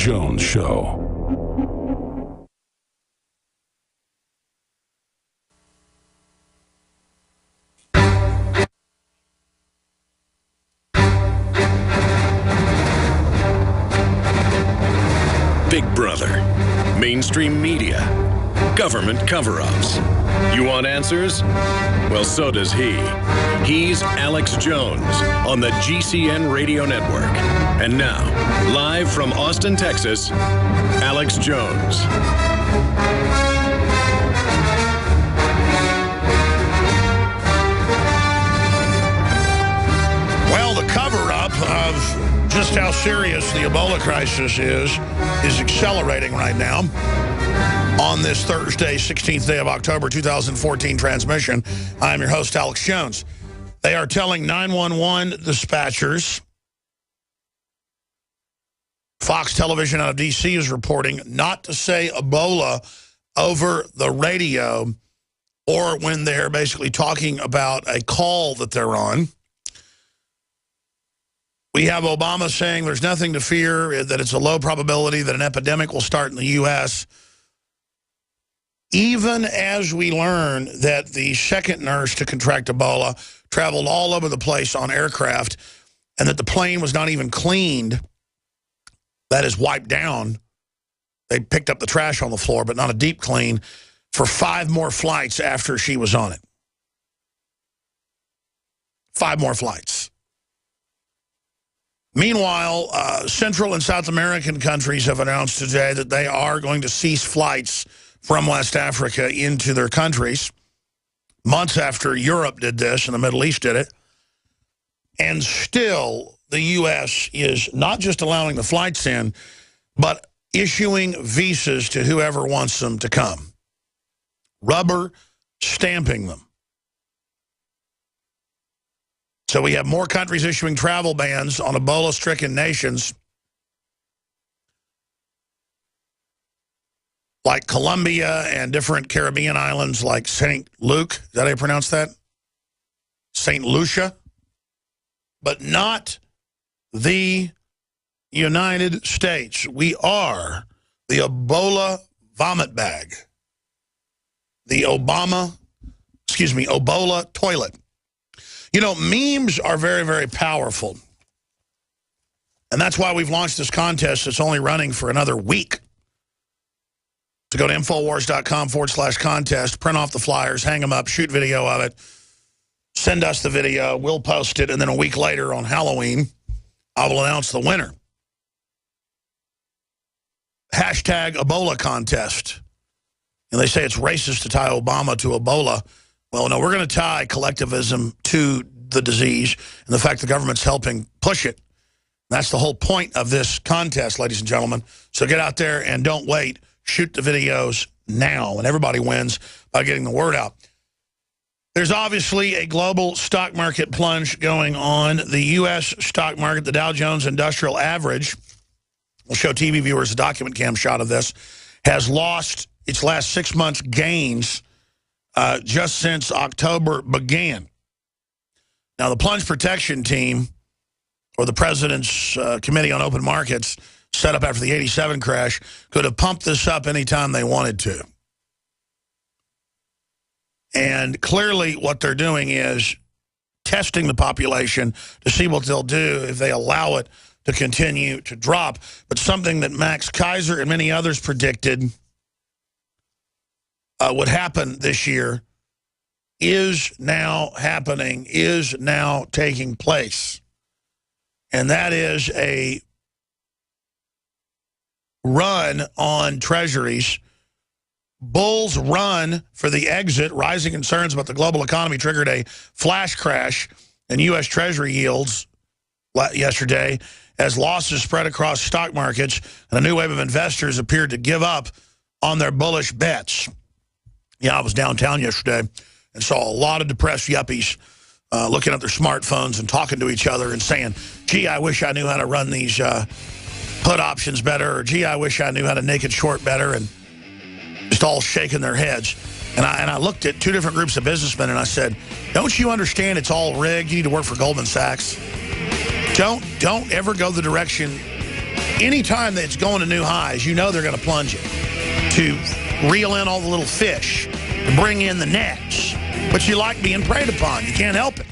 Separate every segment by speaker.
Speaker 1: Jones Show.
Speaker 2: Big Brother, mainstream media, government cover-ups. You want answers? Well, so does he. He's Alex Jones on the GCN Radio Network. And now, live from Austin, Texas, Alex Jones.
Speaker 3: Well, the cover-up of just how serious the Ebola crisis is accelerating right now on this Thursday, 16th day of October, 2014 transmission. I'm your host, Alex Jones. They are telling 911 dispatchers, Fox Television out of D.C. is reporting, not to say Ebola over the radio or when they're basically talking about a call that they're on. We have Obama saying there's nothing to fear, that it's a low probability that an epidemic will start in the U.S., even as we learn that the second nurse to contract Ebola traveled all over the place on aircraft and that the plane was not even cleaned, that is wiped down. They picked up the trash on the floor, but not a deep clean, for 5 more flights after she was on it. 5 more flights. Meanwhile, Central and South American countries have announced today that they are going to cease flights from West Africa into their countries, months after Europe did this and the Middle East did it. And still, the U.S. is not just allowing the flights in, but issuing visas to whoever wants them to come. Rubber stamping them. So we have more countries issuing travel bans on Ebola-stricken nations like Colombia and different Caribbean islands like St. Luke. Is that how you pronounce that? St. Lucia. But not the United States. We are the Ebola vomit bag. The Ebola toilet. You know, memes are very, very powerful. And that's why we've launched this contest that's only running for another week. To go to Infowars.com/contest, print off the flyers, hang them up, shoot video of it, send us the video, we'll post it, and then a week later on Halloween, I will announce the winner. Hashtag Ebola contest. And they say it's racist to tie Obama to Ebola. Well, no, we're going to tie collectivism to the disease and the fact the government's helping push it. That's the whole point of this contest, ladies and gentlemen. So get out there and don't wait. Shoot the videos now, and everybody wins by getting the word out. There's obviously a global stock market plunge going on. The U.S. stock market, the Dow Jones Industrial Average, we'll show TV viewers a document cam shot of this, has lost its last 6 months' gains just since October began. Now, the plunge protection team, or the President's Committee on Open Markets, set up after the 87 crash, could have pumped this up anytime they wanted to. And clearly what they're doing is testing the population to see what they'll do if they allow it to continue to drop. But something that Max Kaiser and many others predicted would happen this year is now happening, is now taking place. And that is a run on treasuries. Bulls run for the exit. Rising concerns about the global economy triggered a flash crash in U.S. Treasury yields yesterday as losses spread across stock markets and a new wave of investors appeared to give up on their bullish bets. Yeah, I was downtown yesterday and saw a lot of depressed yuppies looking at their smartphones and talking to each other and saying, gee, I wish I knew how to run these put options better, or gee, I wish I knew how to naked short better, and just all shaking their heads. And I looked at 2 different groups of businessmen and I said, don't you understand it's all rigged? You need to work for Goldman Sachs. Don't ever go the direction Anytime that it's going to new highs, you know they're going to plunge it to reel in all the little fish, to bring in the nets. But you like being preyed upon. You can't help it.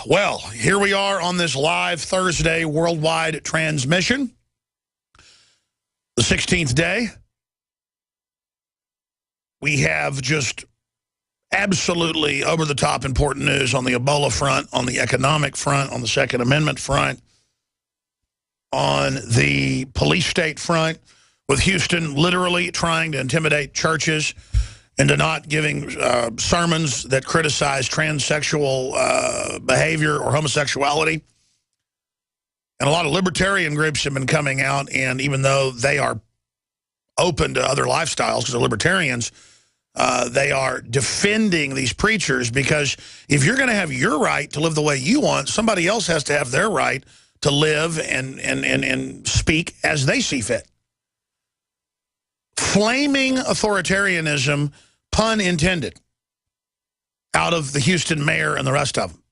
Speaker 3: Well, here we are on this live Thursday worldwide transmission, the 16th day. We have just absolutely over-the-top important news on the Ebola front, on the economic front, on the Second Amendment front, on the police state front, with Houston literally trying to intimidate churches into not giving sermons that criticize transsexual behavior or homosexuality. And a lot of libertarian groups have been coming out, and even though they are open to other lifestyles because they're libertarians, they are defending these preachers, because if you're going to have your right to live the way you want, somebody else has to have their right to live and speak as they see fit. Flaming authoritarianism, pun intended, out of the Houston mayor and the rest of them.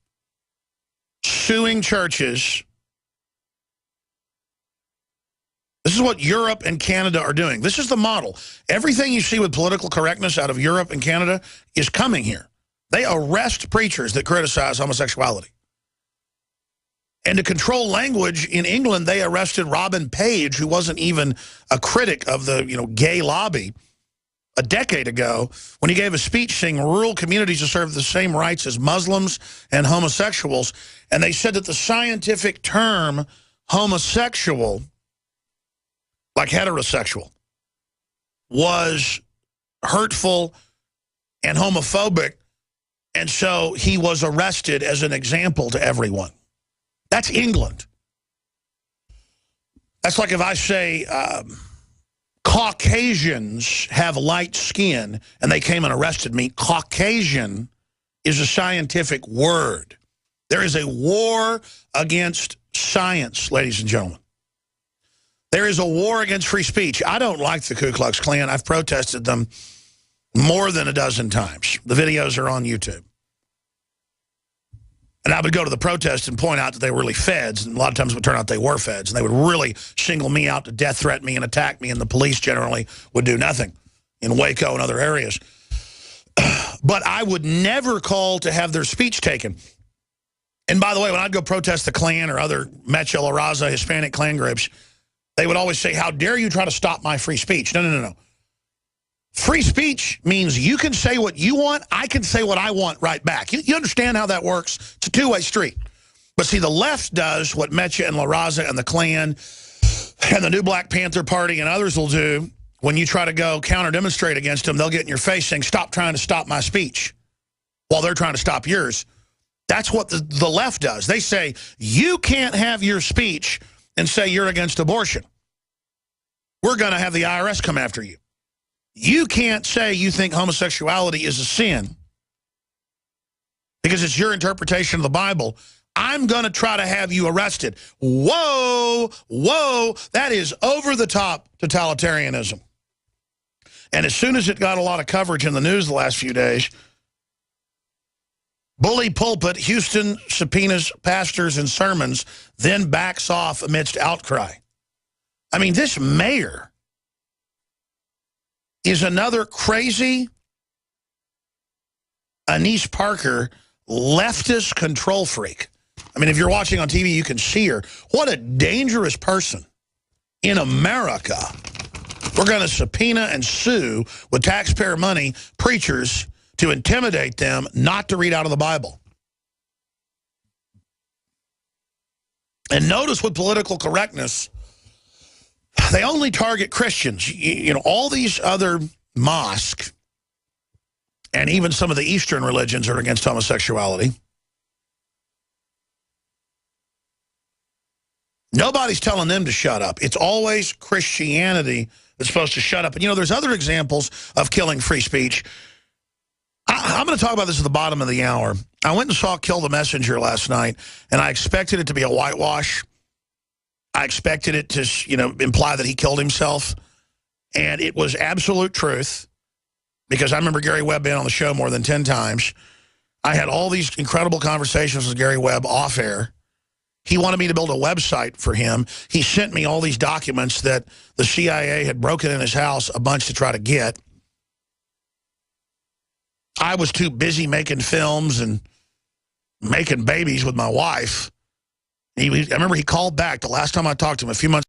Speaker 3: Suing churches. This is what Europe and Canada are doing. This is the model. Everything you see with political correctness out of Europe and Canada is coming here. They arrest preachers that criticize homosexuality. And to control language, in England, they arrested Robin Page, who wasn't even a critic of the gay lobby, a decade ago, when he gave a speech saying rural communities deserve the same rights as Muslims and homosexuals. And they said that the scientific term homosexual, like heterosexual, was hurtful and homophobic, and so he was arrested as an example to everyone. That's England. That's like if I say Caucasians have light skin and they came and arrested me. Caucasian is a scientific word. There is a war against science, ladies and gentlemen. There is a war against free speech. I don't like the Ku Klux Klan. I've protested them more than a dozen times. The videos are on YouTube. And I would go to the protest and point out that they were really feds, and a lot of times it would turn out they were feds, and they would really single me out to death threaten me and attack me, and the police generally would do nothing in Waco and other areas. But I would never call to have their speech taken. And by the way, when I'd go protest the Klan or other Mecha La Raza Hispanic Klan groups, they would always say, how dare you try to stop my free speech? No, no, no, no. Free speech means you can say what you want, I can say what I want right back. You understand how that works? It's a two-way street. But see, the left does what Mecha and La Raza and the Klan and the New Black Panther Party and others will do. When you try to go counter-demonstrate against them, they'll get in your face saying, stop trying to stop my speech, while they're trying to stop yours. That's what the left does. They say, you can't have your speech and say you're against abortion. We're going to have the IRS come after you. You can't say you think homosexuality is a sin because it's your interpretation of the Bible. I'm going to try to have you arrested. Whoa, whoa, that is over-the-top totalitarianism. And as soon as it got a lot of coverage in the news the last few days, Bully Pulpit, Houston subpoenas pastors and sermons, then backs off amidst outcry. I mean, this mayor is another crazy Anise Parker leftist control freak. I mean, if you're watching on TV, you can see her. What a dangerous person in America. We're going to subpoena and sue with taxpayer money preachers to intimidate them not to read out of the Bible. And notice with political correctness, they only target Christians. You know, all these other mosques and even some of the Eastern religions are against homosexuality. Nobody's telling them to shut up. It's always Christianity that's supposed to shut up. And, you know, there's other examples of killing free speech. I'm going to talk about this at the bottom of the hour. I went and saw Kill the Messenger last night, and I expected it to be a whitewash. I expected it to, you know, imply that he killed himself. And it was absolute truth, because I remember Gary Webb being on the show more than 10 times. I had all these incredible conversations with Gary Webb off air. He wanted me to build a website for him. He sent me all these documents that the CIA had broken in his house a bunch to try to get. I was too busy making films and making babies with my wife. I remember he called back the last time I talked to him a few months